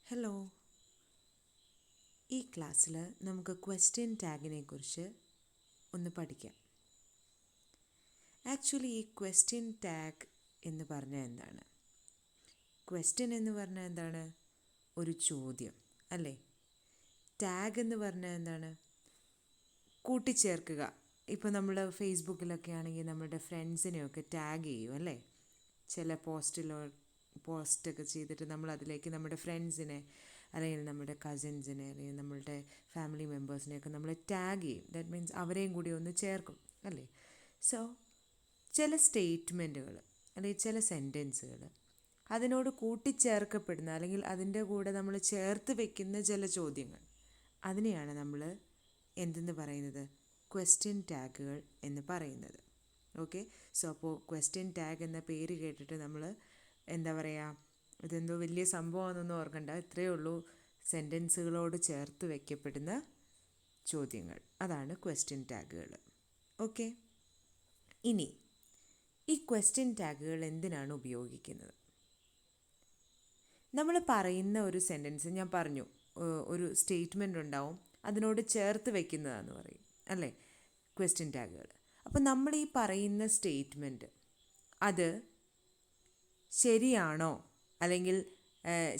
Hello, ഈ ക്ലാസ്സിൽ നമുക്ക് ക്വസ്റ്റ്യൻ ടാഗിനെ കുറിച്ച് ഒന്ന് പഠിക്കാം. ആക്ച്വലി ഈ ക്വസ്റ്റ്യൻ ടാഗ് എന്ന് പറഞ്ഞാൽ എന്താണ്? ക്വസ്റ്റ്യൻ എന്ന് പറഞ്ഞാൽ എന്താണ്? ഒരു ചോദ്യം അല്ലേ? ടാഗ് എന്ന് പറഞ്ഞാൽ എന്താണ്? കൂട്ടിച്ചേർക്കുക. ഇപ്പോൾ നമ്മൾ ഫേസ്ബുക്കിലൊക്കെ ആണെങ്കിൽ നമ്മുടെ ഫ്രണ്ട്സിനെയൊക്കെ ടാഗ് ചെയ്യും അല്ലേ? ചില പോസ്റ്റൊക്കെ ചെയ്തിട്ട് നമ്മൾ അതിലേക്ക് നമ്മുടെ ഫ്രണ്ട്സിനെ അല്ലെങ്കിൽ നമ്മുടെ കസിൻസിനെ അല്ലെങ്കിൽ നമ്മളുടെ ഫാമിലി മെമ്പേഴ്സിനെയൊക്കെ നമ്മൾ ടാഗ് ചെയ്യും. ദാറ്റ് മീൻസ് അവരെയും കൂടി ഒന്ന് ചേർക്കും അല്ലേ? സോ ചില സ്റ്റേറ്റ്മെൻറ്റുകൾ അല്ലെങ്കിൽ ചില സെൻറ്റൻസുകൾ അതിനോട് കൂട്ടിച്ചേർക്കപ്പെടുന്ന അല്ലെങ്കിൽ അതിൻ്റെ കൂടെ നമ്മൾ ചേർത്ത് വയ്ക്കുന്ന ചില ചോദ്യങ്ങൾ, അതിനെയാണ് നമ്മൾ എന്തെന്ന് പറയുന്നത്? ക്വസ്റ്റ്യൻ ടാഗുകൾ എന്ന് പറയുന്നത്. ഓക്കെ, സോ അപ്പോൾ ക്വസ്റ്റ്യൻ ടാഗ് എന്ന പേര് കേട്ടിട്ട് നമ്മൾ എന്താ പറയുക, ഇതെന്തോ വലിയ സംഭവമാണെന്നൊന്നും ഓർക്കണ്ട. ഇത്രയേ ഉള്ളൂ, സെൻറ്റൻസുകളോട് ചേർത്ത് വയ്ക്കപ്പെടുന്ന ചോദ്യങ്ങൾ, അതാണ് ക്വസ്റ്റ്യൻ ടാഗുകൾ. ഓക്കെ, ഇനി ഈ ക്വസ്റ്റ്യൻ ടാഗുകൾ എന്തിനാണ് ഉപയോഗിക്കുന്നത്? നമ്മൾ പറയുന്ന ഒരു സെൻറ്റൻസ്, ഞാൻ പറഞ്ഞു ഒരു സ്റ്റേറ്റ്മെൻ്റ് ഉണ്ടാവും, അതിനോട് ചേർത്ത് വയ്ക്കുന്നതാണെന്ന് പറയും അല്ലേ ക്വസ്റ്റ്യൻ ടാഗുകൾ. അപ്പോൾ നമ്മൾ ഈ പറയുന്ന സ്റ്റേറ്റ്മെൻറ്റ് അത് ശരിയാണോ അല്ലെങ്കിൽ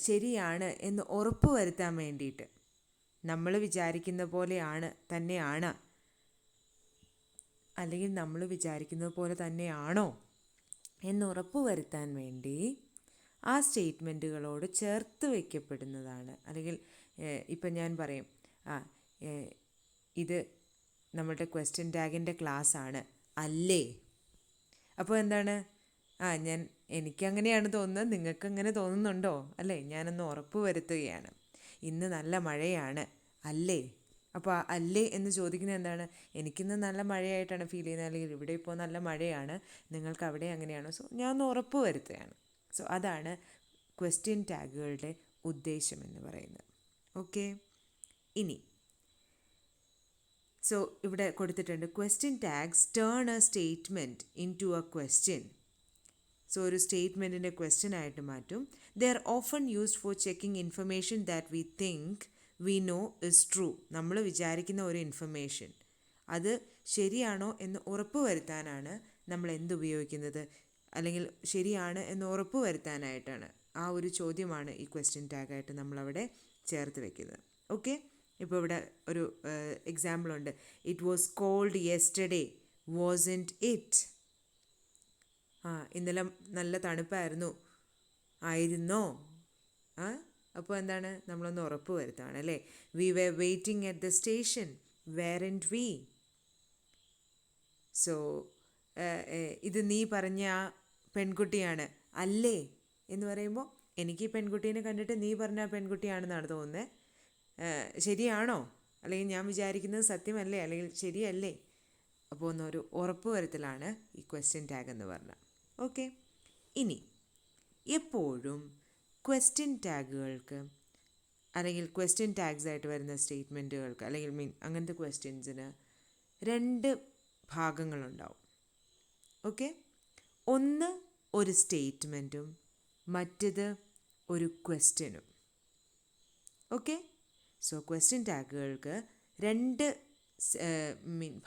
ശരിയാണ് എന്ന് ഉറപ്പ് വരുത്താൻ വേണ്ടിയിട്ട്, നമ്മൾ വിചാരിക്കുന്ന പോലെയാണ് തന്നെയാണ് അല്ലെങ്കിൽ നമ്മൾ വിചാരിക്കുന്നത് പോലെ തന്നെയാണോ എന്ന് ഉറപ്പ് വരുത്താൻ വേണ്ടി ആ സ്റ്റേറ്റ്മെൻറ്റുകളോട് ചേർത്ത് വയ്ക്കപ്പെടുന്നതാണ്. അല്ലെങ്കിൽ ഇപ്പം ഞാൻ പറയും, ഇത് നമ്മുടെ ക്വസ്റ്റ്യൻ ടാഗിൻ്റെ ക്ലാസ്സാണ് അല്ലേ? അപ്പോൾ എന്താണ്? എനിക്കങ്ങനെയാണ് തോന്നുന്നത്, നിങ്ങൾക്ക് അങ്ങനെ തോന്നുന്നുണ്ടോ അല്ലേ? ഞാനൊന്ന് ഉറപ്പ് വരുത്തുകയാണ്. ഇന്ന് നല്ല മഴയാണ് അല്ലേ? അപ്പോൾ അല്ലേ എന്ന് ചോദിക്കുന്നത് എന്താണ്? എനിക്കിന്ന് നല്ല മഴയായിട്ടാണ് ഫീൽ ചെയ്യുന്നത്, അല്ലെങ്കിൽ ഇവിടെ ഇപ്പോൾ നല്ല മഴയാണ്, നിങ്ങൾക്ക് അവിടെ അങ്ങനെയാണോ? സോ ഞാൻ ഒന്ന് ഉറപ്പ് വരുത്തുകയാണ്. സോ അതാണ് ക്വസ്റ്റ്യൻ ടാഗുകളുടെ ഉദ്ദേശം എന്ന് പറയുന്നത്. ഓക്കെ, ഇനി സോ ഇവിടെ കൊടുത്തിട്ടുണ്ട്, question tags turn a statement into a question. So ഒരു സ്റ്റേറ്റ്മെൻറ്റിൻ്റെ ക്വസ്റ്റ്യൻ ആയിട്ട് മാറ്റും. They are often used for checking information that we think we know is true. നമ്മൾ വിചാരിക്കുന്ന ഒരു ഇൻഫർമേഷൻ അത് ശരിയാണോ എന്ന് ഉറപ്പ് വരുത്താനാണ് നമ്മൾ എന്തുപയോഗിക്കുന്നത്, അല്ലെങ്കിൽ ശരിയാണ് എന്ന് ഉറപ്പ് വരുത്താനായിട്ടാണ്. ആ ഒരു ചോദ്യമാണ് ഈ ക്വസ്റ്റ്യൻ ടാഗായിട്ട് നമ്മളവിടെ ചേർത്ത് വയ്ക്കുന്നത്. ഓക്കെ, ഇപ്പോൾ ഇവിടെ ഒരു എക്സാമ്പിളുണ്ട്. It was cold yesterday wasn't it? ഇന്നലെ നല്ല തണുപ്പായിരുന്നു, ആയിരുന്നോ? അപ്പോൾ എന്താണ്? നമ്മളൊന്ന് ഉറപ്പ് വരുത്താണ് അല്ലേ? We were waiting at the station weren't we? So ഇത് നീ പറഞ്ഞ ആ പെൺകുട്ടിയാണ് അല്ലേ എന്ന് പറയുമ്പോൾ, എനിക്ക് ഈ പെൺകുട്ടീനെ കണ്ടിട്ട് നീ പറഞ്ഞ ആ പെൺകുട്ടിയാണെന്നാണ് തോന്നുന്നത്. ശരിയാണോ? അല്ലെങ്കിൽ ഞാൻ വിചാരിക്കുന്നത് സത്യമല്ലേ അല്ലെങ്കിൽ ശരിയല്ലേ? അപ്പോൾ ഒന്നൊരു ഉറപ്പ് വരുത്തലാണ് ഈ ക്വസ്റ്റ്യൻ ടാഗ് എന്ന് പറഞ്ഞാൽ. ഓക്കെ, ഇനി എപ്പോഴും ക്വസ്റ്റ്യൻ ടാഗുകൾക്ക് അല്ലെങ്കിൽ ക്വസ്റ്റ്യൻ ടാഗ്സ് ആയിട്ട് വരുന്ന സ്റ്റേറ്റ്മെൻറ്റുകൾക്ക് അല്ലെങ്കിൽ അങ്ങനത്തെ ക്വസ്റ്റ്യൻസിന് രണ്ട് ഭാഗങ്ങളുണ്ടാവും. ഓക്കെ, ഒന്ന് ഒരു സ്റ്റേറ്റ്മെൻറ്റും മറ്റേത് ഒരു ക്വസ്റ്റ്യനും. ഓക്കെ, സോ ക്വസ്റ്റ്യൻ ടാഗുകൾക്ക് രണ്ട്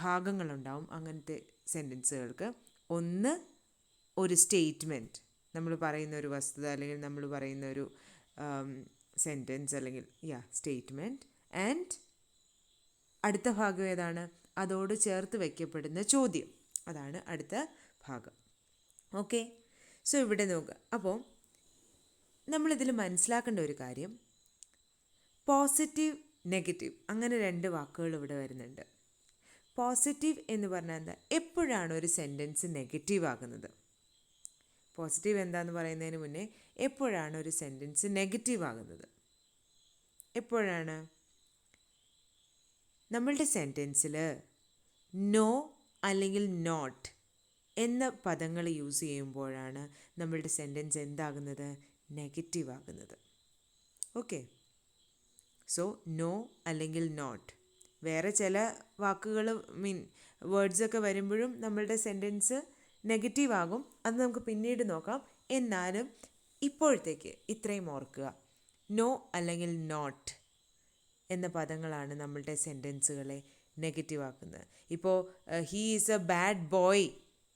ഭാഗങ്ങളുണ്ടാവും അങ്ങനത്തെ സെൻറ്റൻസുകൾക്ക്. ഒന്ന് ഒരു സ്റ്റേറ്റ്മെൻറ്റ്, നമ്മൾ പറയുന്ന ഒരു വസ്തുത അല്ലെങ്കിൽ നമ്മൾ പറയുന്ന ഒരു സെൻറ്റൻസ് അല്ലെങ്കിൽ സ്റ്റേറ്റ്മെൻറ്റ്. ആൻഡ് അടുത്ത ഭാഗം ഏതാണ്? അതോട് ചേർത്ത് വയ്ക്കപ്പെടുന്ന ചോദ്യം, അതാണ് അടുത്ത ഭാഗം. ഓക്കെ, സോ ഇവിടെ നോക്കുക. അപ്പോൾ നമ്മളിതിൽ മനസ്സിലാക്കേണ്ട ഒരു കാര്യം, പോസിറ്റീവ് നെഗറ്റീവ് അങ്ങനെ രണ്ട് വാക്കുകൾ ഇവിടെ വരുന്നുണ്ട്. പോസിറ്റീവ് എന്ന് പറഞ്ഞാൽ എന്താ? എപ്പോഴാണ് ഒരു സെൻറ്റൻസ് നെഗറ്റീവ് ആകുന്നത്? പോസിറ്റീവ് എന്താണെന്ന് പറയുന്നതിന് മുന്നേ, എപ്പോഴാണ് ഒരു സെൻറ്റൻസ് നെഗറ്റീവ് ആകുന്നത്? എപ്പോഴാണ്? നമ്മളുടെ സെൻറ്റൻസിൽ നോ അല്ലെങ്കിൽ നോട്ട് എന്ന പദങ്ങൾ യൂസ് ചെയ്യുമ്പോഴാണ് നമ്മളുടെ സെൻറ്റൻസ് എന്താകുന്നത്? നെഗറ്റീവ് ആകുന്നത്. ഓക്കെ, സോ നോ അല്ലെങ്കിൽ നോട്ട്. വേറെ ചില വാക്കുകൾ വേർഡ്സൊക്കെ വരുമ്പോഴും നമ്മളുടെ സെൻറ്റൻസ് നെഗറ്റീവ് ആകും. അത് നമുക്ക് പിന്നീട് നോക്കാം. എന്നാലും ഇപ്പോഴത്തേക്ക് ഇത്രയും ഓർക്കുക, നോ അല്ലെങ്കിൽ നോട്ട് എന്ന പദങ്ങളാണ് നമ്മളുടെ സെൻറ്റൻസുകളെ നെഗറ്റീവ് ആക്കുന്നത്. ഇപ്പോൾ he is a bad boy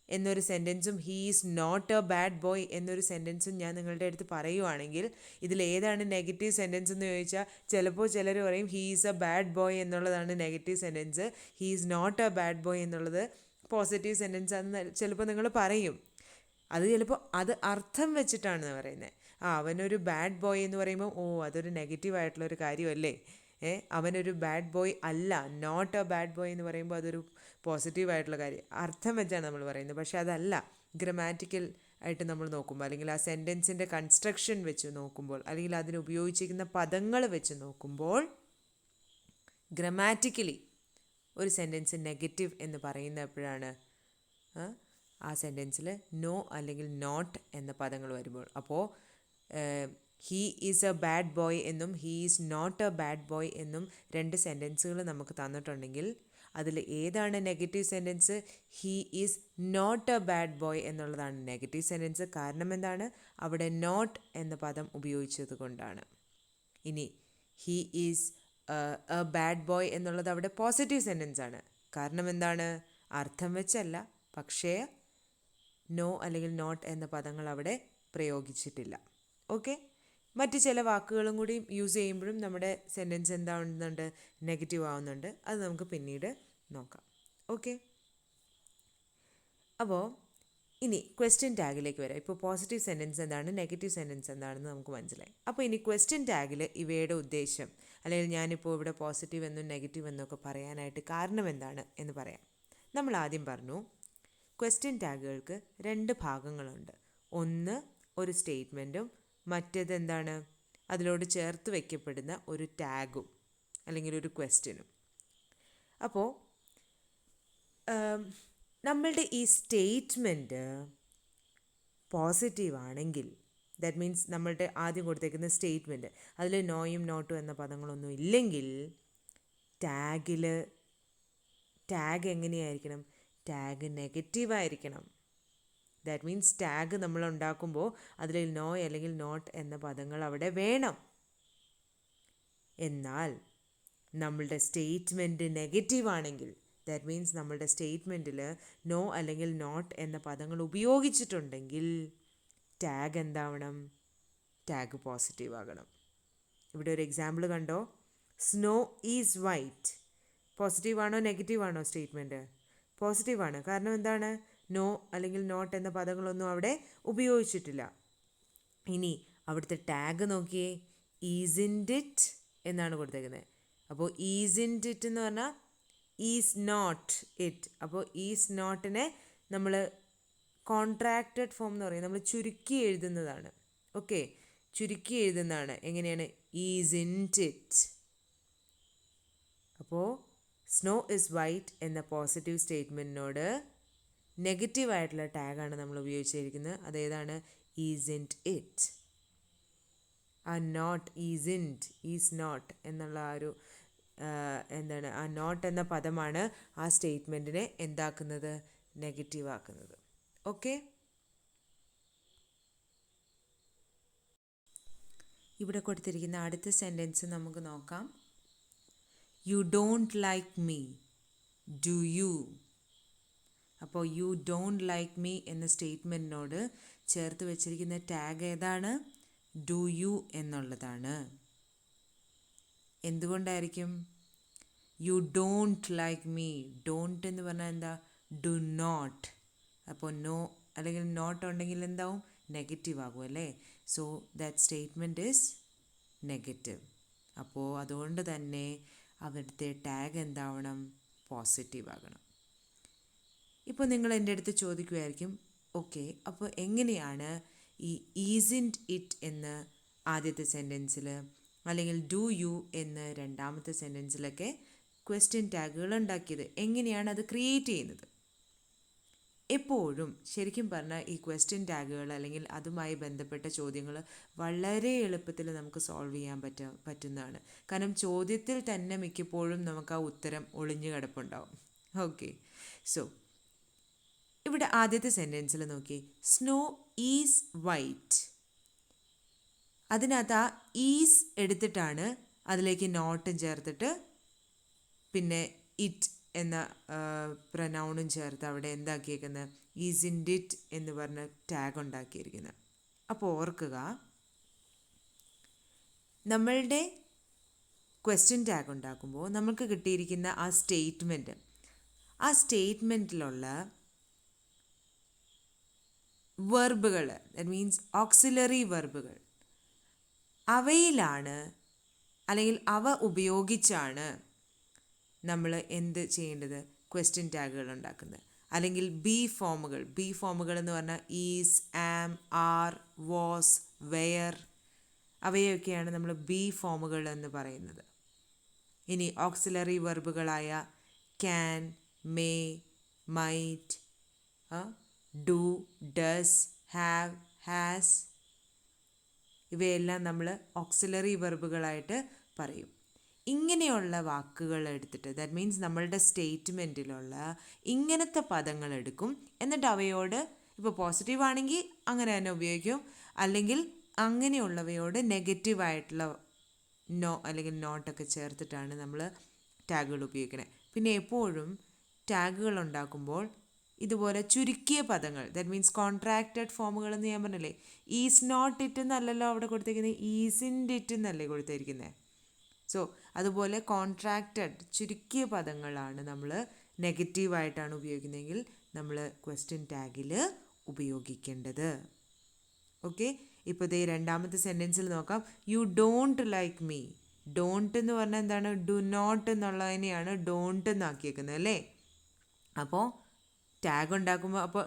എന്നൊരു സെൻറ്റൻസും he is not a bad boy എന്നൊരു സെൻറ്റൻസും ഞാൻ നിങ്ങളുടെ അടുത്ത് പറയുവാണെങ്കിൽ ഇതിലേതാണ് നെഗറ്റീവ് സെൻറ്റൻസ് എന്ന് ചോദിച്ചാൽ ചിലപ്പോൾ ചിലർ പറയും he is a bad boy എന്നുള്ളതാണ് negative sentence, he is not a bad boy എന്നുള്ളത് പോസിറ്റീവ് സെൻറ്റൻസ് ആണെന്ന് ചിലപ്പോൾ നിങ്ങൾ പറയും. അത് ചിലപ്പോൾ അത് അർത്ഥം വെച്ചിട്ടാണ് പറയുന്നത്. അവനൊരു ബാഡ് ബോയ് എന്ന് പറയുമ്പോൾ അതൊരു നെഗറ്റീവ് ആയിട്ടുള്ളൊരു കാര്യമല്ലേ, അവനൊരു ബാഡ് ബോയ് അല്ല, നോട്ട് എ ബാഡ് ബോയ് എന്ന് പറയുമ്പോൾ അതൊരു പോസിറ്റീവായിട്ടുള്ള കാര്യം, അർത്ഥം വെച്ചാണ് നമ്മൾ പറയുന്നത്. പക്ഷെ അതല്ല, ഗ്രമാറ്റിക്കൽ ആയിട്ട് നമ്മൾ നോക്കുമ്പോൾ അല്ലെങ്കിൽ ആ സെൻറ്റൻസിൻ്റെ കൺസ്ട്രക്ഷൻ വെച്ച് നോക്കുമ്പോൾ അല്ലെങ്കിൽ അതിന് ഉപയോഗിച്ചിരിക്കുന്ന പദങ്ങൾ വെച്ച് നോക്കുമ്പോൾ ഗ്രമാറ്റിക്കലി ഒരു സെൻറ്റൻസ് നെഗറ്റീവ് എന്ന് പറയുന്ന എപ്പോഴാണ് ആ സെൻറ്റൻസിൽ നോ അല്ലെങ്കിൽ നോട്ട് എന്ന പദങ്ങൾ വരുമ്പോൾ. അപ്പോൾ he is a bad boy എന്നും he is not a bad boy എന്നും രണ്ട് സെൻറ്റൻസുകൾ നമുക്ക് തന്നിട്ടുണ്ടെങ്കിൽ അതിൽ ഏതാണ് negative sentence? He is not a bad boy എന്നുള്ളതാണ് നെഗറ്റീവ് സെൻറ്റൻസ്. കാരണം എന്താണ്? അവിടെ നോട്ട് എന്ന പദം ഉപയോഗിച്ചത് കൊണ്ടാണ്. ഇനി he is a bad boy എന്നുള്ളത് അവിടെ പോസിറ്റീവ് സെൻറ്റൻസ് ആണ്. കാരണം എന്താണ്? അർത്ഥം വെച്ചല്ല, പക്ഷേ നോ അല്ലെങ്കിൽ നോട്ട് എന്ന പദങ്ങൾ അവിടെ പ്രയോഗിച്ചിട്ടില്ല. ഓക്കെ, മറ്റ് ചില വാക്കുകളും കൂടി യൂസ് ചെയ്യുമ്പോഴും നമ്മുടെ സെൻറ്റൻസ് എന്താവുന്നുണ്ട്? നെഗറ്റീവ് ആവുന്നുണ്ട്. അത് നമുക്ക് പിന്നീട് നോക്കാം. ഓക്കെ, അപ്പോൾ ഇനി ക്വസ്റ്റ്യൻ ടാഗിലേക്ക് വരാം. ഇപ്പോൾ പോസിറ്റീവ് സെൻറ്റൻസ് എന്താണ്, നെഗറ്റീവ് സെൻറ്റൻസ് എന്താണെന്ന് നമുക്ക് മനസ്സിലായി. അപ്പോൾ ഇനി ക്വസ്റ്റ്യൻ ടാഗിൽ ഇവയുടെ ഉദ്ദേശം, അല്ലെങ്കിൽ ഞാനിപ്പോൾ ഇവിടെ പോസിറ്റീവ് എന്നും നെഗറ്റീവ് എന്നൊക്കെ പറയാനായിട്ട് കാരണം എന്താണ് എന്ന് പറയാം. നമ്മൾ ആദ്യം പറഞ്ഞു ക്വസ്റ്റ്യൻ ടാഗുകൾക്ക് രണ്ട് ഭാഗങ്ങളുണ്ട്. ഒന്ന് ഒരു സ്റ്റേറ്റ്മെൻറ്റും മറ്റേത് എന്താണ്? അതിലോട് ചേർത്ത് വയ്ക്കപ്പെടുന്ന ഒരു ടാഗും അല്ലെങ്കിൽ ഒരു ക്വസ്റ്റ്യനും. അപ്പോൾ നമ്മളുടെ ഈ സ്റ്റേറ്റ്മെൻറ്റ് പോസിറ്റീവ് ആണെങ്കിൽ, ദാറ്റ് മീൻസ് നമ്മളുടെ ആദ്യം കൊടുത്തേക്കുന്ന സ്റ്റേറ്റ്മെൻറ്റ് അതിൽ നോയും നോട്ടും എന്ന പദങ്ങളൊന്നും ഇല്ലെങ്കിൽ ടാഗ് എങ്ങനെയായിരിക്കണം? ടാഗ് നെഗറ്റീവായിരിക്കണം. ദാറ്റ് മീൻസ് ടാഗ് നമ്മൾ ഉണ്ടാക്കുമ്പോൾ അതിൽ നോ അല്ലെങ്കിൽ നോട്ട് എന്ന പദങ്ങൾ അവിടെ വേണം. എന്നാൽ നമ്മളുടെ സ്റ്റേറ്റ്മെൻറ്റ് നെഗറ്റീവ് ആണെങ്കിൽ, ദാറ്റ് മീൻസ് നമ്മളുടെ സ്റ്റേറ്റ്മെൻറ്റിൽ നോ അല്ലെങ്കിൽ നോട്ട് എന്ന പദങ്ങൾ ഉപയോഗിച്ചിട്ടുണ്ടെങ്കിൽ ടാഗ് എന്താവണം? ടാഗ് പോസിറ്റീവ് ആകണം. ഇവിടെ ഒരു എക്സാമ്പിൾ കണ്ടോ? Snow is white. പോസിറ്റീവ് ആണോ നെഗറ്റീവ് ആണോ സ്റ്റേറ്റ്മെൻറ്റ്? പോസിറ്റീവാണ്. കാരണം എന്താണ്? നോ അല്ലെങ്കിൽ നോട്ട് എന്ന പദങ്ങളൊന്നും അവിടെ ഉപയോഗിച്ചിട്ടില്ല. ഇനി അവിടുത്തെ ടാഗ് നോക്കിയേ, ഈസിൻറ്റ് ഇറ്റ് എന്നാണ് കൊടുത്തേക്കുന്നത്. അപ്പോൾ ഈസിൻറ്റ് ഇറ്റ് എന്ന് പറഞ്ഞാൽ ഈസ് നോട്ട് ഇറ്റ്. അപ്പോൾ ഈസ് നോട്ടിനെ നമ്മൾ കോൺട്രാക്റ്റഡ് ഫോം എന്ന് പറയും, നമ്മൾ ചുരുക്കി എഴുതുന്നതാണ്. ഓക്കെ, ചുരുക്കി എഴുതുന്നതാണ്. എങ്ങനെയാണ്? Isn't it. അപ്പോൾ സ്നോ ഇസ് വൈറ്റ് എന്ന പോസിറ്റീവ് സ്റ്റേറ്റ്മെൻറ്റിനോട് നെഗറ്റീവായിട്ടുള്ള ടാഗാണ് നമ്മൾ ഉപയോഗിച്ചിരിക്കുന്നത്. അതേതാണ്? Isn't it. ആ നോട്ട്, ഈസ് നോട്ട് എന്നുള്ള ആ ഒരു എന്താണ്, ആ നോട്ട് എന്ന പദമാണ് ആ സ്റ്റേറ്റ്മെൻറ്റിനെ എന്താക്കുന്നത്? നെഗറ്റീവ് ആക്കുന്നത്. ഓക്കെ, ഇവിടെ കൊടുത്തിരിക്കുന്ന അടുത്ത സെൻറ്റൻസ് നമുക്ക് നോക്കാം. U don't like me, do you? അപ്പോൾ യു ഡോണ്ട് ലൈക്ക് മീ എന്ന സ്റ്റേറ്റ്മെൻറ്റിനോട് ചേർത്ത് വെച്ചിരിക്കുന്ന ടാഗ് ഏതാണ്? ഡു യു എന്നുള്ളതാണ്. എന്തുകൊണ്ടായിരിക്കും? You don't like me, don't എന്ന് പറഞ്ഞാൽ എന്താ? Do not. അപ്പോൾ നോ അല്ലെങ്കിൽ നോട്ട് ഉണ്ടെങ്കിൽ എന്താവും? നെഗറ്റീവ് ആകും അല്ലേ? So that statement is negative. അപ്പോൾ അതുകൊണ്ട് തന്നെ അവിടുത്തെ ടാഗ് എന്താവണം? പോസിറ്റീവ് ആകണം. ഇപ്പോൾ നിങ്ങൾ എൻ്റെ അടുത്ത് ചോദിക്കുമായിരിക്കും, ഓക്കെ, അപ്പോൾ എങ്ങനെയാണ് ഈ ഈസിൻറ്റ് ഇറ്റ് എന്ന് ആദ്യത്തെ സെൻറ്റൻസിൽ അല്ലെങ്കിൽ ഡു യു എന്ന് രണ്ടാമത്തെ സെൻറ്റൻസിലൊക്കെ ക്വസ്റ്റ്യൻ ടാഗുകൾ ഉണ്ടാക്കിയത്? എങ്ങനെയാണ് അത് ക്രിയേറ്റ് ചെയ്യുന്നത്? എപ്പോഴും ശരിക്കും പറഞ്ഞാൽ ഈ ക്വസ്റ്റ്യൻ ടാഗുകൾ അല്ലെങ്കിൽ അതുമായി ബന്ധപ്പെട്ട ചോദ്യങ്ങൾ വളരെ എളുപ്പത്തിൽ നമുക്ക് സോൾവ് ചെയ്യാൻ പറ്റുന്നതാണ്. കാരണം ചോദ്യത്തിൽ തന്നെ മിക്കപ്പോഴും നമുക്ക് ആ ഉത്തരം ഒളിഞ്ഞു കിടപ്പുണ്ടാവും. ഓക്കെ, സോ ഇവിടെ ആദ്യത്തെ സെൻറ്റൻസിൽ നോക്കി, സ്നോ ഈസ് വൈറ്റ്. അതിനകത്ത് ആ ഈസ് എടുത്തിട്ടാണ് അതിലേക്ക് നോട്ടും ചേർത്തിട്ട് പിന്നെ ഇറ്റ് എന്ന പ്രനൗണും ചേർത്ത് അവിടെ എന്താക്കിയേക്കുന്നത്, ഈസ് ഇൻ ഡിറ്റ് എന്ന് പറഞ്ഞ ടാഗ് ഉണ്ടാക്കിയിരിക്കുന്നത്. അപ്പോൾ ഓർക്കുക, നമ്മളുടെ ക്വസ്റ്റ്യൻ ടാഗ് ഉണ്ടാക്കുമ്പോൾ നമുക്ക് കിട്ടിയിരിക്കുന്ന ആ സ്റ്റേറ്റ്മെൻറ്റിലുള്ള വെർബുകൾ, ദാറ്റ് മീൻസ് ഓക്സിലറി വെർബുകൾ, അവയിലാണ് അല്ലെങ്കിൽ അവ ഉപയോഗിച്ചാണ് നമ്മൾ എന്ത് ചെയ്യേണ്ടത്, ക്വസ്റ്റ്യൻ ടാഗുകൾ ഉണ്ടാക്കുന്നത്. അല്ലെങ്കിൽ ബി ഫോമുകൾ എന്ന് പറഞ്ഞാൽ is, am, are, was, were, അവയൊക്കെയാണ് നമ്മൾ ബി ഫോമുകൾ എന്ന് പറയുന്നത്. ഇനി ഓക്സിലറി വെർബുകളായ can, may, might, do, does, have, has, ഇവയെല്ലാം നമ്മൾ ഓക്സിലറി വെർബുകളായിട്ട് പറയും. ഇങ്ങനെയുള്ള വാക്കുകൾ എടുത്തിട്ട്, ദാറ്റ് മീൻസ് നമ്മളുടെ സ്റ്റേറ്റ്മെൻറ്റിലുള്ള ഇങ്ങനത്തെ പദങ്ങൾ എടുക്കും. എന്നിട്ട് അവയോട് ഇപ്പോൾ പോസിറ്റീവ് ആണെങ്കിൽ അങ്ങനെ തന്നെ ഉപയോഗിക്കും, അല്ലെങ്കിൽ അങ്ങനെയുള്ളവയോട് നെഗറ്റീവായിട്ടുള്ള നോ അല്ലെങ്കിൽ നോട്ടൊക്കെ ചേർത്തിട്ടാണ് നമ്മൾ ടാഗുകൾ ഉപയോഗിക്കണേ. പിന്നെ എപ്പോഴും ടാഗുകൾ ഉണ്ടാക്കുമ്പോൾ ഇതുപോലെ ചുരുക്കിയ പദങ്ങൾ, ദാറ്റ് മീൻസ് കോൺട്രാക്റ്റഡ് ഫോമുകളെന്ന് ഞാൻ പറഞ്ഞില്ലേ, ഈസ് നോട്ട് ഇറ്റ് എന്നല്ലല്ലോ അവിടെ കൊടുത്തിരിക്കുന്നത്, ഈസ് ഇൻ ഇറ്റ് എന്നല്ലേ കൊടുത്തിരിക്കുന്നത്. സോ അതുപോലെ കോൺട്രാക്റ്റഡ് ചുരുക്കിയ പദങ്ങളാണ് നമ്മൾ നെഗറ്റീവായിട്ടാണ് ഉപയോഗിക്കുന്നതെങ്കിൽ നമ്മൾ ക്വസ്റ്റ്യൻ ടാഗിൽ ഉപയോഗിക്കേണ്ടത്. ഓക്കെ, ഇപ്പോൾ ദേ രണ്ടാമത്തെ സെൻറ്റൻസിൽ നോക്കാം. U don't like me. Don't എന്ന് പറഞ്ഞാൽ എന്താണ്, ഡു നോട്ട് എന്നുള്ളതിനെയാണ് ഡോണ്ട് എന്നാക്കിയേക്കുന്നത് അല്ലേ. അപ്പോൾ ടാഗ് ഉണ്ടാക്കുമ്പോൾ അപ്പോൾ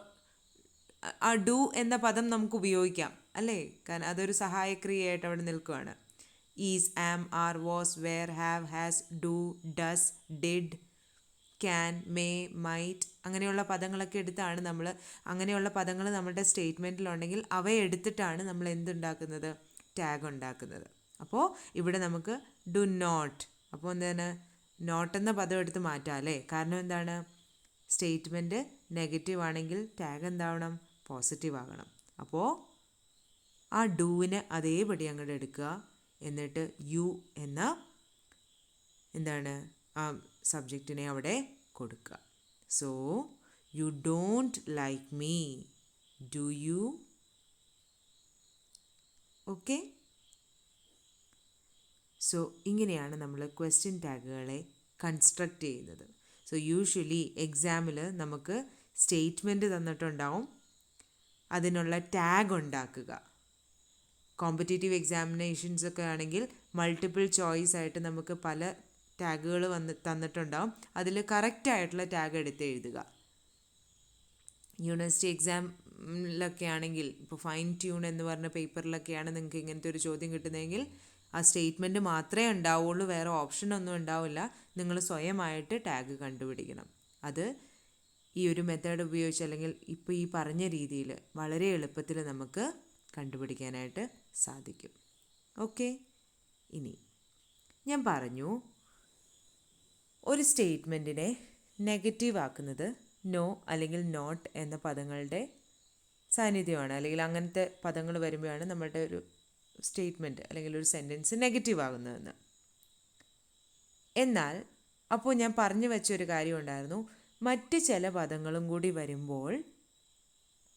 ആ ഡു എന്ന പദം നമുക്ക് ഉപയോഗിക്കാം അല്ലേ, കാരണം അതൊരു സഹായക്രിയയായിട്ട് അവിടെ നിൽക്കുകയാണ്. Is, am, are, was, were, have, has, do, does, did, can, may, might, അങ്ങനെയുള്ള പദങ്ങളൊക്കെ എടുത്താണ് നമ്മൾ, അങ്ങനെയുള്ള പദങ്ങൾ നമ്മുടെ സ്റ്റേറ്റ്മെൻറ്റിലുണ്ടെങ്കിൽ അവയെടുത്തിട്ടാണ് നമ്മൾ എന്തുണ്ടാക്കുന്നത്, ടാഗ് ഉണ്ടാക്കുന്നത്. അപ്പോൾ ഇവിടെ നമുക്ക് ഡു നോട്ട്, അപ്പോൾ എന്താണ്, നോട്ട് എന്ന പദം എടുത്ത് മാറ്റാം അല്ലേ. കാരണം എന്താണ്, സ്റ്റേറ്റ്മെൻറ്റ് നെഗറ്റീവ് ആണെങ്കിൽ ടാഗ് എന്താവണം, പോസിറ്റീവ് ആകണം. അപ്പോൾ ആ ഡൂവിനെ അതേപടി അങ്ങോട്ട് എടുക്കുക, എന്നിട്ട് യു എന്ന എന്താണ് ആ സബ്ജക്റ്റിനെ അവിടെ കൊടുക്കുക. So you don't like me, do you? Okay, so ഇങ്ങനെയാണ് നമ്മൾ ക്വസ്റ്റ്യൻ ടാഗുകളെ കൺസ്ട്രക്റ്റ് ചെയ്യുന്നത്. സോ യൂഷ്വലി എക്സാമിൽ നമുക്ക് സ്റ്റേറ്റ്മെൻറ്റ് തന്നിട്ടുണ്ടാവും, അതിനുള്ള ടാഗ് ഉണ്ടാക്കുക. കോമ്പറ്റേറ്റീവ് എക്സാമിനേഷൻസ് ഒക്കെ ആണെങ്കിൽ മൾട്ടിപ്പിൾ ചോയ്സ് ആയിട്ട് നമുക്ക് പല ടാഗുകൾ തന്നിട്ടുണ്ടാവും, അതിൽ കറക്റ്റായിട്ടുള്ള ടാഗ് എടുത്ത് എഴുതുക. യൂണിവേഴ്സിറ്റി എക്സാമിലൊക്കെ ആണെങ്കിൽ ഇപ്പോൾ ഫൈൻ ട്യൂൺ എന്ന് പറഞ്ഞ പേപ്പറിലൊക്കെയാണ് നിങ്ങൾക്ക് ഇങ്ങനത്തെ ഒരു ചോദ്യം കിട്ടുന്നതെങ്കിൽ ആ സ്റ്റേറ്റ്മെൻറ്റ് മാത്രമേ ഉണ്ടാവുള്ളൂ, വേറെ ഓപ്ഷനൊന്നും ഉണ്ടാവില്ല. നിങ്ങൾ സ്വയമായിട്ട് ടാഗ് കണ്ടുപിടിക്കണം. അത് ഈ ഒരു മെത്തേഡ് ഉപയോഗിച്ച് അല്ലെങ്കിൽ ഇപ്പോൾ ഈ പറഞ്ഞ രീതിയിൽ വളരെ എളുപ്പത്തിൽ നമുക്ക് കണ്ടുപിടിക്കാനായിട്ട് സാധിക്കും. ഓക്കെ, ഇനി ഞാൻ പറഞ്ഞു ഒരു സ്റ്റേറ്റ്മെൻറ്റിനെ നെഗറ്റീവ് ആക്കുന്നത് നോ അല്ലെങ്കിൽ നോട്ട് എന്ന പദങ്ങളുടെ സാന്നിധ്യമാണ്, അല്ലെങ്കിൽ അങ്ങനത്തെ പദങ്ങൾ വരുമ്പോഴാണ് നമ്മുടെ ഒരു സ്റ്റേറ്റ്മെൻറ്റ് അല്ലെങ്കിൽ ഒരു സെൻറ്റൻസ് നെഗറ്റീവ് ആകുന്നതെന്ന്. എന്നാൽ അപ്പോൾ ഞാൻ പറഞ്ഞു വെച്ചൊരു കാര്യം ഉണ്ടായിരുന്നു, മറ്റ് ചില പദങ്ങളും കൂടി വരുമ്പോൾ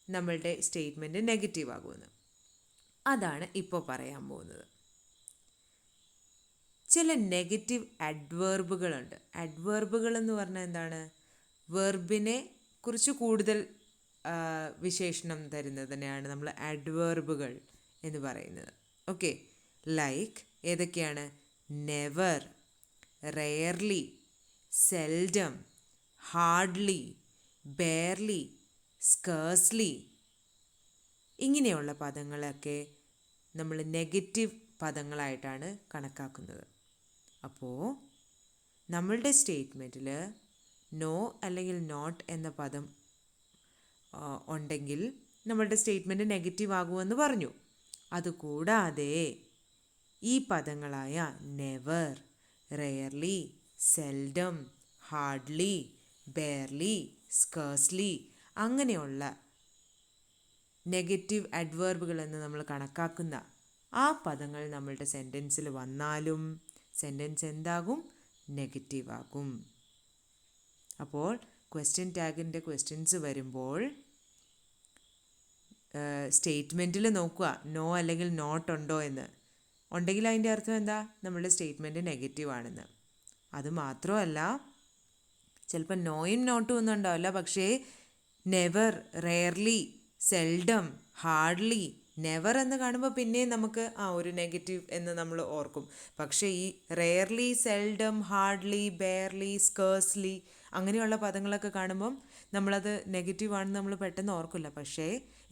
നമ്മളുടെ സ്റ്റേറ്റ്മെൻറ്റ് നെഗറ്റീവ് ആകുമെന്ന്. അതാണ് ഇപ്പോൾ പറയാൻ പോകുന്നത്. ചില നെഗറ്റീവ് അഡ്വേർബുകളുണ്ട്. അഡ്വേർബുകൾ എന്ന് പറഞ്ഞാൽ എന്താണ്, വെർബിനെ കുറിച്ച് കൂടുതൽ വിശേഷണം തരുന്നതിനെയാണ് നമ്മൾ അഡ്വേർബുകൾ എന്ന് പറയുന്നത്. ഓക്കെ, ലൈക്ക് ഏതൊക്കെയാണ്, never, rarely, seldom, hardly, barely, scarcely, ഇങ്ങനെയുള്ള പദങ്ങളൊക്കെ നമ്മൾ നെഗറ്റീവ് പദങ്ങളായിട്ടാണ് കണക്കാക്കുന്നത്. അപ്പോൾ നമ്മളുടെ സ്റ്റേറ്റ്മെൻറ്റിൽ നോ അല്ലെങ്കിൽ നോട്ട് എന്ന പദം ഉണ്ടെങ്കിൽ നമ്മളുടെ സ്റ്റേറ്റ്മെൻറ്റ് നെഗറ്റീവ് ആകുമെന്ന് പറഞ്ഞു. അതുകൂടാതെ ഈ പദങ്ങളായ never, rarely, seldom, hardly, barely, scarcely അങ്ങനെയുള്ള നെഗറ്റീവ് അഡ്വേർബുകൾ എന്ന് നമ്മൾ കണക്കാക്കുന്ന ആ പദങ്ങൾ നമ്മളുടെ സെൻറ്റൻസിൽ വന്നാലും സെൻറ്റൻസ് എന്താകും? നെഗറ്റീവ് ആകും. അപ്പോൾ ക്വസ്റ്റ്യൻ ടാഗിൻ്റെ ക്വസ്റ്റ്യൻസ് വരുമ്പോൾ സ്റ്റേറ്റ്മെൻറ്റിൽ നോക്കുക നോ അല്ലെങ്കിൽ നോട്ട് ഉണ്ടോ എന്ന്. ഉണ്ടെങ്കിൽ അതിൻ്റെ അർത്ഥം എന്താ? നമ്മളുടെ സ്റ്റേറ്റ്മെൻറ്റ് നെഗറ്റീവ് ആണെന്ന്. അതുമാത്രമല്ല, ചിലപ്പോൾ നോയും നോട്ടും ഒന്നും ഉണ്ടാവില്ല, പക്ഷേ never, rarely, seldom, hardly, never എന്ന് കാണുമ്പോൾ പിന്നെയും നമുക്ക് ഒരു നെഗറ്റീവ് എന്ന് നമ്മൾ ഓർക്കും. പക്ഷേ ഈ rarely, seldom, hardly, barely, scarcely അങ്ങനെയുള്ള പദങ്ങളൊക്കെ കാണുമ്പം നമ്മളത് നെഗറ്റീവ് ആണെന്ന് നമ്മൾ പെട്ടെന്ന് ഓർക്കില്ല. പക്ഷേ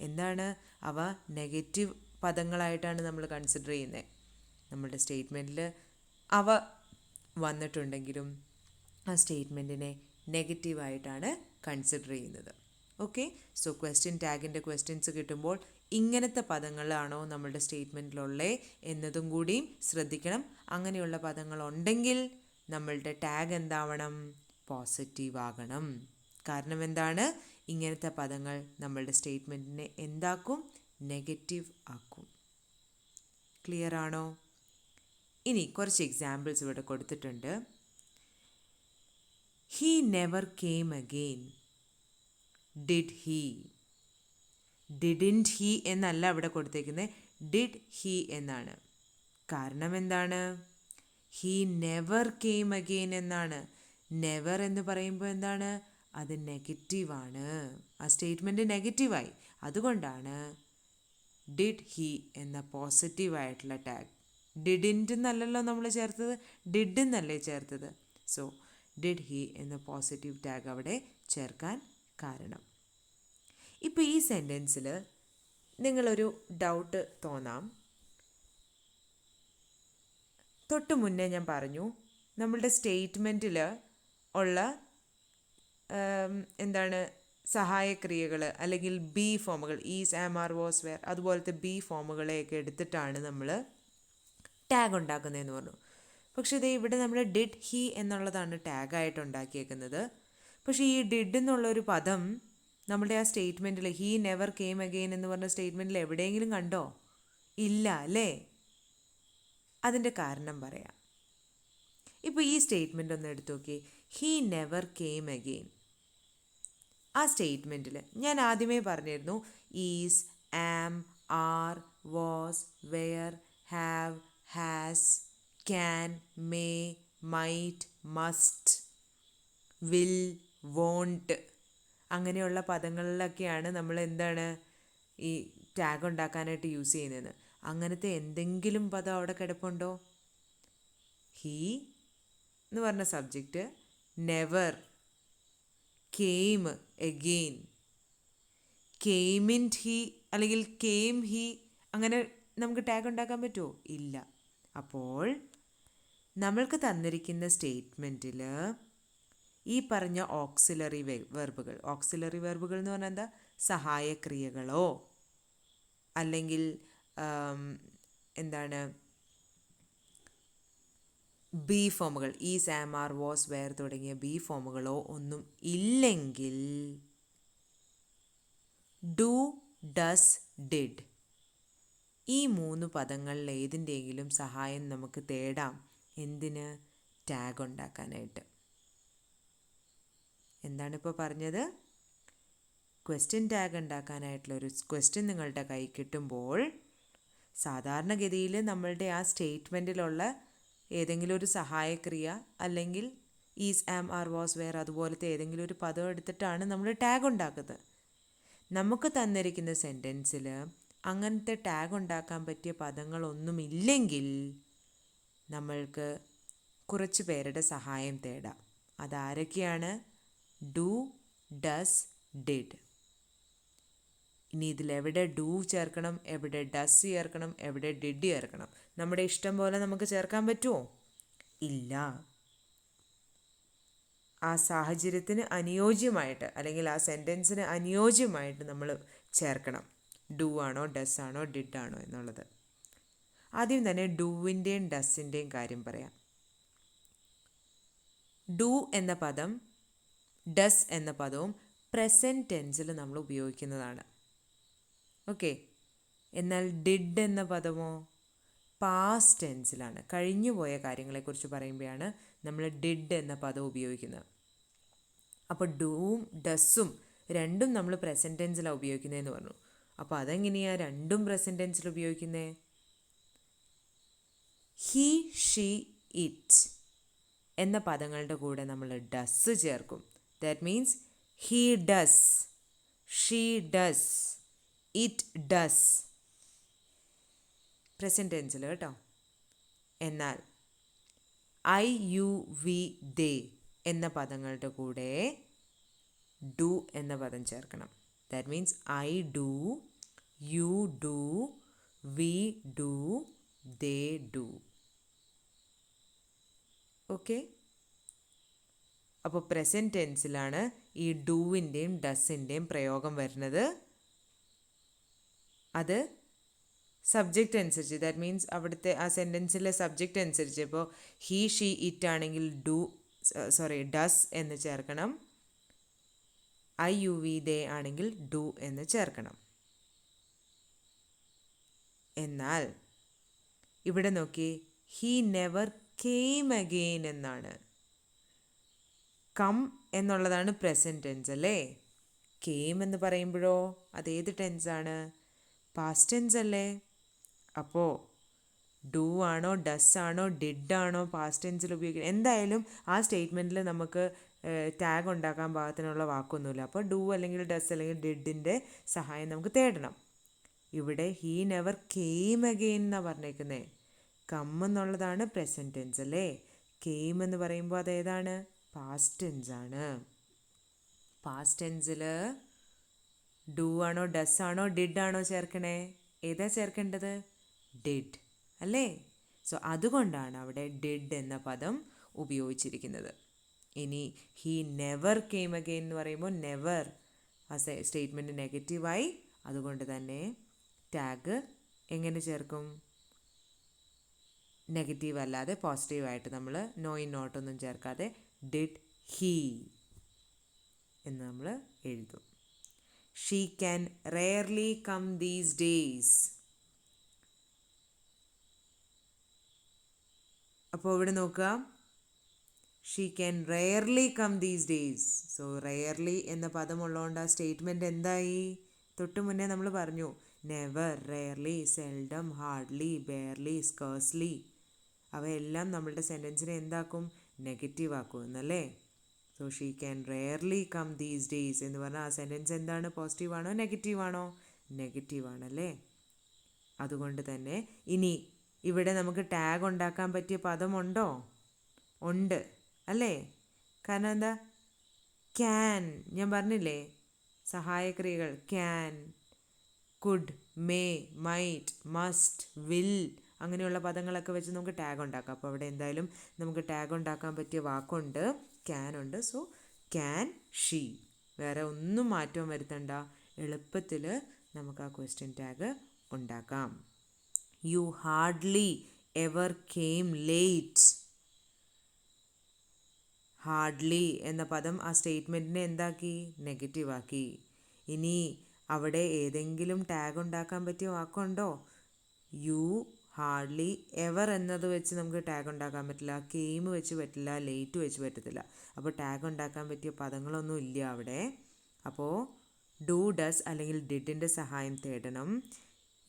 എന്താണ്, അവ നെഗറ്റീവ് പദങ്ങളായിട്ടാണ് നമ്മൾ കൺസിഡർ ചെയ്യുന്നത്. നമ്മളുടെ സ്റ്റേറ്റ്മെൻറ്റിൽ അവ വന്നിട്ടുണ്ടെങ്കിലും ആ സ്റ്റേറ്റ്മെൻറ്റിനെ നെഗറ്റീവായിട്ടാണ് കൺസിഡർ ചെയ്യുന്നത്. ഓക്കെ, സോ ക്വസ്റ്റ്യൻ ടാഗിൻ്റെ ക്വസ്റ്റ്യൻസ് കിട്ടുമ്പോൾ ഇങ്ങനത്തെ പദങ്ങളാണോ നമ്മളുടെ സ്റ്റേറ്റ്മെൻറ്റിലുള്ളത് എന്നതും കൂടിയും ശ്രദ്ധിക്കണം. അങ്ങനെയുള്ള പദങ്ങളുണ്ടെങ്കിൽ നമ്മളുടെ ടാഗ് എന്താവണം? പോസിറ്റീവ് ആകണം. കാരണം എന്താണ്? ഇങ്ങനത്തെ പദങ്ങൾ നമ്മളുടെ സ്റ്റേറ്റ്മെൻറ്റിനെ എന്താക്കും? നെഗറ്റീവ് ആക്കും. ക്ലിയർ ആണോ? ഇനി കുറച്ച് എക്സാമ്പിൾസ് ഇവിടെ കൊടുത്തിട്ടുണ്ട്. He never came again. Did he. Didn't he എന്നല്ല ഇവിടെ കൊടുത്തേക്കുന്നത്, ഡിഡ് ഹീ എന്നാണ്. കാരണം എന്താണ്? ഹീ നെവർ കെയിം അഗെയിൻ എന്നാണ്. നെവർ എന്ന് പറയുമ്പോൾ എന്താണ്? അത് നെഗറ്റീവാണ്. ആ സ്റ്റേറ്റ്മെൻറ്റ് നെഗറ്റീവായി. അതുകൊണ്ടാണ് ഡിഡ് ഹീ എന്ന പോസിറ്റീവായിട്ടുള്ള ടാഗ്. ഡിഡിൻറ്റ് എന്നല്ലല്ലോ നമ്മൾ ചേർത്തത്, ഡിഡ് എന്നല്ലേ ചേർത്തത്. സോ ഡിഡ് ഹീ എന്ന പോസിറ്റീവ് ടാഗ് അവിടെ ചേർക്കാൻ കാരണം. ഇപ്പോൾ ഈ സെൻറ്റൻസിൽ നിങ്ങളൊരു ഡൗട്ട് തോന്നാം. തൊട്ട് മുന്നേ ഞാൻ പറഞ്ഞു നമ്മളുടെ സ്റ്റേറ്റ്മെൻറ്റിൽ ഉള്ള എന്താണ് സഹായക്രിയകൾ അല്ലെങ്കിൽ ബി ഫോമുകൾ, is, am, are, was, were അതുപോലത്തെ ബി ഫോമുകളെയൊക്കെ എടുത്തിട്ടാണ് നമ്മൾ ടാഗ് ഉണ്ടാക്കുന്നതെന്ന് പറഞ്ഞു. പക്ഷേ ഇത് ഇവിടെ നമ്മൾ ഡിഡ് ഹീ എന്നുള്ളതാണ് ടാഗായിട്ട് ഉണ്ടാക്കിയേക്കുന്നത്. പക്ഷേ ഈ ഡിഡ് എന്നുള്ളൊരു പദം നമ്മുടെ ആ സ്റ്റേറ്റ്മെൻറ്റിൽ ഹീ നെവർ കെയിം അഗെയിൻ എന്ന് പറഞ്ഞ സ്റ്റേറ്റ്മെൻറ്റിൽ എവിടെയെങ്കിലും കണ്ടോ? ഇല്ല അല്ലേ? അതിൻ്റെ കാരണം പറയാം. ഇപ്പോൾ ഈ സ്റ്റേറ്റ്മെൻ്റ് ഒന്ന് എടുത്തു നോക്കി. He never came again. ആ സ്റ്റേറ്റ്മെൻറ്റിൽ ഞാൻ ആദ്യമേ പറഞ്ഞിരുന്നു is, am, are, was, were, have, has, can, may, might, must, will, won't അങ്ങനെയുള്ള പദങ്ങളിലൊക്കെയാണ് നമ്മൾ എന്താണ് ഈ ടാഗ് ഉണ്ടാക്കാനായിട്ട് യൂസ് ചെയ്യുന്നത്. അങ്ങനത്തെ എന്തെങ്കിലും പദം അവിടെ കിടപ്പുണ്ടോ? ഹീ എന്ന് പറഞ്ഞ സബ്ജക്റ്റ്, നെവർ, കെയിം എഗെയിൻ, കെയിമിൻറ്റ് ഹീ അല്ലെങ്കിൽ കെയിം ഹീ അങ്ങനെ നമുക്ക് ടാഗ് ഉണ്ടാക്കാൻ പറ്റുമോ? ഇല്ല. അപ്പോൾ നമ്മൾക്ക് തന്നിരിക്കുന്ന സ്റ്റേറ്റ്മെൻറ്റിൽ ഈ പറഞ്ഞ ഓക്സിലറി വെർബുകൾ എന്ന് പറഞ്ഞാൽ എന്താ? സഹായക്രിയകളോ അല്ലെങ്കിൽ എന്താണ് ബി ഫോമുകൾ, is, am, are, was, were തുടങ്ങിയ ബി ഫോമുകളോ ഒന്നും ഇല്ലെങ്കിൽ ഡു, ഡസ്, ഡിഡ് ഈ 3 പദങ്ങളിൽ ഏതിൻ്റെയെങ്കിലും സഹായം നമുക്ക് തേടാം. എന്തിന്? ടാഗ് ഉണ്ടാക്കാനായിട്ട്. എന്താണിപ്പോൾ പറഞ്ഞത്? ക്വസ്റ്റ്യൻ ടാഗ് ഉണ്ടാക്കാനായിട്ടുള്ളൊരു ക്വസ്റ്റ്യൻ നിങ്ങളുടെ കൈ കിട്ടുമ്പോൾ സാധാരണഗതിയിൽ നമ്മളുടെ ആ സ്റ്റേറ്റ്മെൻറ്റിലുള്ള ഏതെങ്കിലും ഒരു സഹായക്രിയ അല്ലെങ്കിൽ is, am, are, was, were അതുപോലത്തെ ഏതെങ്കിലും ഒരു പദം എടുത്തിട്ടാണ് നമ്മൾ ടാഗ് ഉണ്ടാക്കുന്നത്. നമുക്ക് തന്നിരിക്കുന്ന സെൻറ്റൻസിൽ അങ്ങനത്തെ ടാഗ് ഉണ്ടാക്കാൻ പറ്റിയ പദങ്ങളൊന്നുമില്ലെങ്കിൽ നമ്മൾക്ക് കുറച്ച് പേരുടെ സഹായം തേടാം. അതാരൊക്കെയാണ്? Do, does, did. ഇനി ഇതിലെവിടെ ഡു ചേർക്കണം, എവിടെ ഡസ് ചേർക്കണം, എവിടെ ഡിഡ് ചേർക്കണം? നമ്മുടെ ഇഷ്ടം പോലെ നമുക്ക് ചേർക്കാൻ പറ്റുമോ? ഇല്ല. ആ സാഹചര്യത്തിന് അനുയോജ്യമായിട്ട് അല്ലെങ്കിൽ ആ സെൻറ്റൻസിന് അനുയോജ്യമായിട്ട് നമ്മൾ ചേർക്കണം. ഡു ആണോ, ഡസ് ആണോ, ഡിഡ് ആണോ എന്നുള്ളത്. ആദ്യം തന്നെ ഡൂവിൻ്റെയും ഡസ്സിൻ്റെയും കാര്യം പറയാം. ഡു എന്ന പദം ഡസ് എന്ന പദവും പ്രസൻറ്റ് ടെൻസിൽ നമ്മൾ ഉപയോഗിക്കുന്നതാണ്. ഓക്കെ. എന്നാൽ ഡിഡ് എന്ന പദമോ? പാസ്റ്റ് ടെൻസിലാണ്. കഴിഞ്ഞുപോയ കാര്യങ്ങളെക്കുറിച്ച് പറയുമ്പോഴാണ് നമ്മൾ ഡിഡ് എന്ന പദം ഉപയോഗിക്കുന്നത്. അപ്പോൾ ഡൂവും ഡസ്സും രണ്ടും നമ്മൾ പ്രസൻറ്റ് ടെൻസിലാണ് ഉപയോഗിക്കുന്നതെന്ന് പറഞ്ഞു. അപ്പോൾ അതെങ്ങനെയാണ് രണ്ടും പ്രസൻറ്റ് ടെൻസിൽ ഉപയോഗിക്കുന്നത്? ഹി, ഷീ, ഇറ്റ് എന്ന പദങ്ങളുടെ കൂടെ നമ്മൾ ഡസ് ചേർക്കും. That means he does, she does, it does, present ടെൻസിൽ കേട്ടോ. എന്നാൽ ഐ, യു, വി, ദേ എന്ന പദങ്ങളുടെ കൂടെ ഡു എന്ന പദം ചേർക്കണം. That means I do, you do, we do, they do. Okay. അപ്പോൾ പ്രസൻറ്റ് ടെൻസിലാണ് ഈ ഡൂവിൻ്റെയും ഡസിൻ്റെയും പ്രയോഗം വരുന്നത്. അത് സബ്ജക്റ്റ് അനുസരിച്ച്, ദാറ്റ് മീൻസ് അവിടുത്തെ ആ സെൻറ്റൻസിലെ സബ്ജക്റ്റ് അനുസരിച്ച്. ഇപ്പോൾ ഹീ, ഷീ, ഇറ്റ് ആണെങ്കിൽ ഡസ് എന്ന് ചേർക്കണം. ഐ, യു, വി, ദേ ആണെങ്കിൽ ഡു എന്ന് ചേർക്കണം. എന്നാൽ ഇവിടെ നോക്കി, ഹീ നെവർ കെയിം അഗെയിൻ എന്നാണ്. കം എന്നുള്ളതാണ് പ്രസൻറ്റ് ടെൻസ് അല്ലേ? കെയിം എന്ന് പറയുമ്പോഴോ അതേത് ടെൻസാണ്? പാസ്റ്റ് ടെൻസ് അല്ലേ? അപ്പോൾ ഡു ആണോ ഡസ് ആണോ ഡിഡ് ആണോ പാസ്റ്റ് ടെൻസിൽ ഉപയോഗിക്കുന്നത്? എന്തായാലും ആ സ്റ്റേറ്റ്മെൻറ്റിൽ നമുക്ക് ടാഗ് ഉണ്ടാക്കാൻ പാകത്തിനുള്ള വാക്കൊന്നുമില്ല. അപ്പോൾ ഡു അല്ലെങ്കിൽ ഡസ് അല്ലെങ്കിൽ ഡിഡിൻ്റെ സഹായം നമുക്ക് തേടണം. ഇവിടെ ഹീ നെവർ കെയിം അഗെയിൻ എന്നാണ് പറഞ്ഞേക്കുന്നത്. കം എന്നുള്ളതാണ് പ്രസൻറ്റ് ടെൻസ് അല്ലേ? കെയിം എന്ന് പറയുമ്പോൾ അതേതാണ്? പാസ്റ്റ് ടെൻസ് ആണ്. പാസ്റ്റ് ടെൻസിൽ ഡു ആണോ ഡസ് ആണോ ഡിഡ് ആണോ ചേർക്കണേ? ഏതാ ചേർക്കേണ്ടത്? ഡിഡ് അല്ലേ? സോ അതുകൊണ്ടാണ് അവിടെ ഡിഡ് എന്ന പദം ഉപയോഗിച്ചിരിക്കുന്നത്. ഇനി ഹീ നെവർ കെയിം അഗെയിൻ എന്ന് പറയുമ്പോൾ നെവർ ആ സ്റ്റേറ്റ്മെൻറ്റ് നെഗറ്റീവായി. അതുകൊണ്ട് തന്നെ ടാഗ് എങ്ങനെ ചേർക്കും? നെഗറ്റീവ് അല്ലാതെ പോസിറ്റീവായിട്ട് നമ്മൾ നോ ഇൻ നോട്ടൊന്നും ചേർക്കാതെ ഡിഡ് ഹീ എന്ന് നമ്മൾ എഴുതും. She can rarely come these days. അപ്പോൾ ഇവിടെ നോക്കുക, she can rarely come these days. So rarely എന്ന പദം ഉള്ളതുകൊണ്ട് ആ സ്റ്റേറ്റ്മെൻറ്റ് എന്തായി? തൊട്ട് മുന്നേ നമ്മൾ പറഞ്ഞു never, rarely, seldom, hardly, barely, scarcely. അവയെല്ലാം നമ്മളുടെ സെൻറ്റൻസിനെ എന്താക്കും? നെഗറ്റീവ് ആക്കും എന്നല്ലേ? So she can rarely come these days എന്ന് പറഞ്ഞാൽ ആ സെൻറ്റൻസ് എന്താണ്? പോസിറ്റീവ് ആണോ നെഗറ്റീവ് ആണോ? നെഗറ്റീവ് ആണല്ലേ? അതുകൊണ്ട് തന്നെ ഇനി ഇവിടെ നമുക്ക് ടാഗ് ഉണ്ടാക്കാൻ പറ്റിയ പദമുണ്ടോ? ഉണ്ട് അല്ലേ? കാരണം എന്താ? ക്യാൻ, ഞാൻ പറഞ്ഞില്ലേ സഹായക്രിയകൾ. Can, could, may, might, must, will അങ്ങനെയുള്ള പദങ്ങളൊക്കെ വെച്ച് നമുക്ക് ടാഗ് ഉണ്ടാക്കാം. അപ്പോൾ അവിടെ എന്തായാലും നമുക്ക് ടാഗ് ഉണ്ടാക്കാൻ പറ്റിയ വാക്കുണ്ട്, ക്യാൻ ഉണ്ട്. So can she. വേറെ ഒന്നും മാറ്റവും വരുത്തണ്ട. എളുപ്പത്തിൽ നമുക്ക് ആ ക്വസ്റ്റ്യൻ ടാഗ് ഉണ്ടാക്കാം. You hardly ever came late. Hardly എന്ന പദം ആ സ്റ്റേറ്റ്മെൻറ്റിനെ എന്താക്കി? നെഗറ്റീവ് ആക്കി. ഇനി അവിടെ ഏതെങ്കിലും ടാഗ് ഉണ്ടാക്കാൻ പറ്റിയ വാക്കുണ്ടോ? യു ഹാർഡ്ലി എവർ എന്നത് വെച്ച് നമുക്ക് ടാഗ് ഉണ്ടാക്കാൻ പറ്റില്ല. കെയിം വെച്ച് പറ്റില്ല, ലേറ്റ് വെച്ച് പറ്റത്തില്ല. അപ്പോൾ ടാഗ് ഉണ്ടാക്കാൻ പറ്റിയ പദങ്ങളൊന്നും ഇല്ല അവിടെ. അപ്പോൾ ഡു, ഡസ് അല്ലെങ്കിൽ ഡിഡിൻ്റെ സഹായം തേടണം.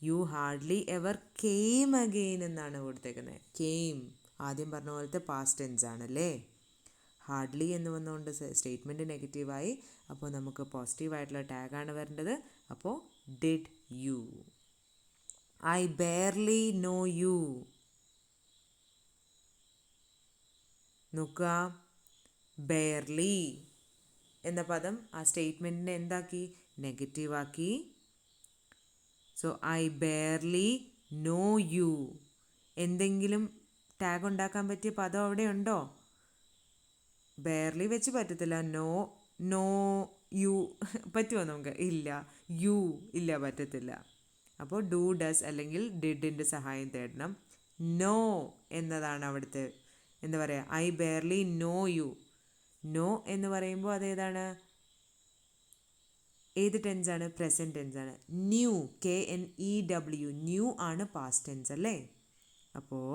You hardly ever came again എന്നാണ് കൊടുത്തേക്കുന്നത്. കെയിം ആദ്യം പറഞ്ഞ പോലത്തെ പാസ്റ്റ് ടെൻസ് ആണല്ലേ? ഹാർഡ്ലി എന്ന് വന്നുകൊണ്ട് സ്റ്റേറ്റ്മെൻറ്റ് നെഗറ്റീവായി. അപ്പോൾ നമുക്ക് പോസിറ്റീവായിട്ടുള്ള ടാഗാണ് വരേണ്ടത്. അപ്പോൾ did you. I barely know you. നോക്കുക, ബെയർലി എന്ന പദം ആ സ്റ്റേറ്റ്മെൻറ്റിനെ എന്താക്കി? നെഗറ്റീവാക്കി. So I barely know you. എന്തെങ്കിലും ടാഗ് ഉണ്ടാക്കാൻ പറ്റിയ പദം അവിടെ ഉണ്ടോ? ബെയർലി വെച്ച് പറ്റത്തില്ല. നോ യു പറ്റുമോ നമുക്ക്? ഇല്ല. യു ഇല്ല, പറ്റത്തില്ല. അപ്പോൾ ഡു, ഡസ് അല്ലെങ്കിൽ ഡിഡിൻ്റെ സഹായം തേടണം. നോ എന്നതാണ് അവിടുത്തെ എന്താ പറയുക? I barely know you. Know എന്ന് പറയുമ്പോൾ അതേതാണ്? ഏത് ടെൻസാണ്? പ്രസൻറ്റ് ടെൻസാണ്. ന്യൂ, KNEW, ന്യൂ ആണ് പാസ്റ്റ് ടെൻസ് അല്ലേ? അപ്പോൾ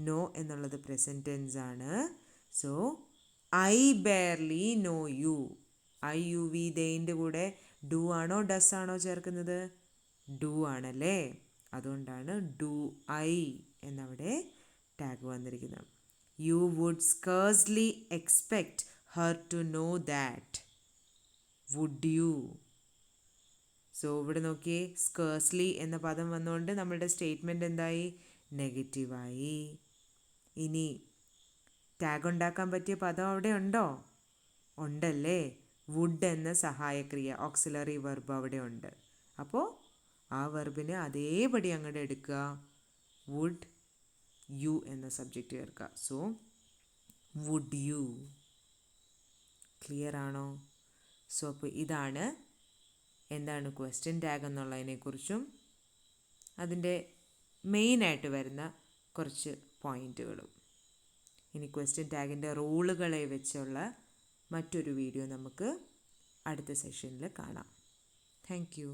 നോ എന്നുള്ളത് പ്രസൻറ്റ് ടെൻസ് ആണ്. So I barely know you. I you we ദേൻ്റെ കൂടെ ഡു ആണോ ഡസ് ആണോ ചേർക്കുന്നത്? ഡു ആണല്ലേ. അതുകൊണ്ടാണ് ഡു ഐ എന്നവിടെ ടാഗ് വന്നിരിക്കുന്നത്. You would scarcely expect her to know that. Would you? So ഇവിടെ നോക്കിയേ, സ്കേഴ്സ്ലി എന്ന പദം വന്നുകൊണ്ട് നമ്മളുടെ സ്റ്റേറ്റ്മെൻറ്റ് എന്തായി? നെഗറ്റീവായി. ഇനി ടാഗ് ഉണ്ടാക്കാൻ പറ്റിയ പദം അവിടെ ഉണ്ടോ? ഉണ്ടല്ലേ. വുഡ് എന്ന സഹായക്രിയ, ഓക്സിലറി വെർബ് അവിടെ ഉണ്ട്. അപ്പോൾ ആ വെർബിനെ അതേപടി അങ്ങോട്ട് എടുക്കുക. വുഡ് യു എന്ന സബ്ജക്റ്റ് ചേർക്കുക. So would you. ക്ലിയർ ആണോ? സോ അപ്പോൾ ഇതാണ് എന്താണ് ക്വസ്റ്റ്യൻ ടാഗ് എന്നുള്ളതിനെക്കുറിച്ചും അതിൻ്റെ മെയിനായിട്ട് വരുന്ന കുറച്ച് പോയിൻറ്റുകളും. ഇനി ക്വസ്റ്റ്യൻ ടാഗിൻ്റെ റൂളുകളെ വെച്ചുള്ള മറ്റൊരു വീഡിയോ നമുക്ക് അടുത്ത സെഷനിൽ കാണാം. Thank you.